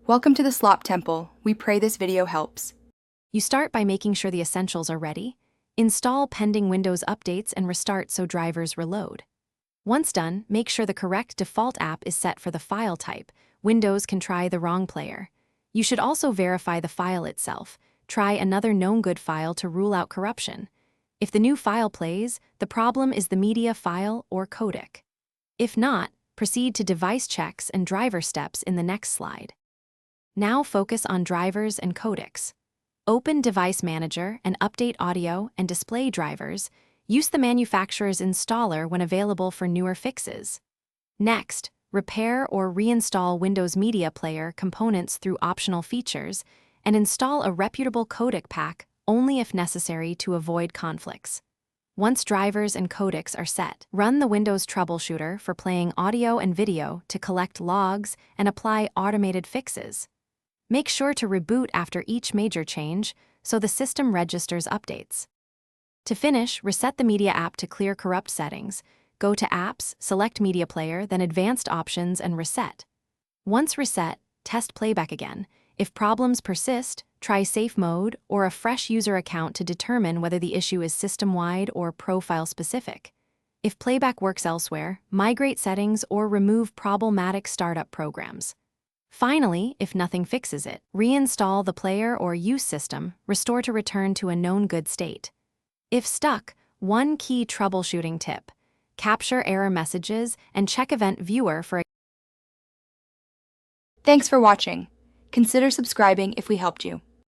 Welcome to the Slop Temple. We pray this video helps. You start by making sure the essentials are ready. Install pending Windows updates and restart so drivers reload. Once done, make sure the correct default app is set for the file type. Windows can try the wrong player. You should also verify the file itself. Try another known good file to rule out corruption. If the new file plays, the problem is the media file or codec. If not, proceed to device checks and driver steps in the next slide. Now focus on drivers and codecs. Open Device Manager and update audio and display drivers. Use the manufacturer's installer when available for newer fixes. Next, repair or reinstall Windows Media Player components through optional features and install a reputable codec pack only if necessary to avoid conflicts. Once drivers and codecs are set, run the Windows Troubleshooter for playing audio and video to collect logs and apply automated fixes. Make sure to reboot after each major change so the system registers updates. To finish, reset the media app to clear corrupt settings. Go to Apps, select Media Player, then Advanced Options and reset. Once reset, test playback again. If problems persist, try Safe Mode or a fresh user account to determine whether the issue is system-wide or profile-specific. If playback works elsewhere, migrate settings or remove problematic startup programs. Finally, if nothing fixes it, reinstall the player or use system, restore to return to a known good state. If stuck, one key troubleshooting tip: capture error messages and check Event Viewer for. Thanks for watching. Consider subscribing if we helped you.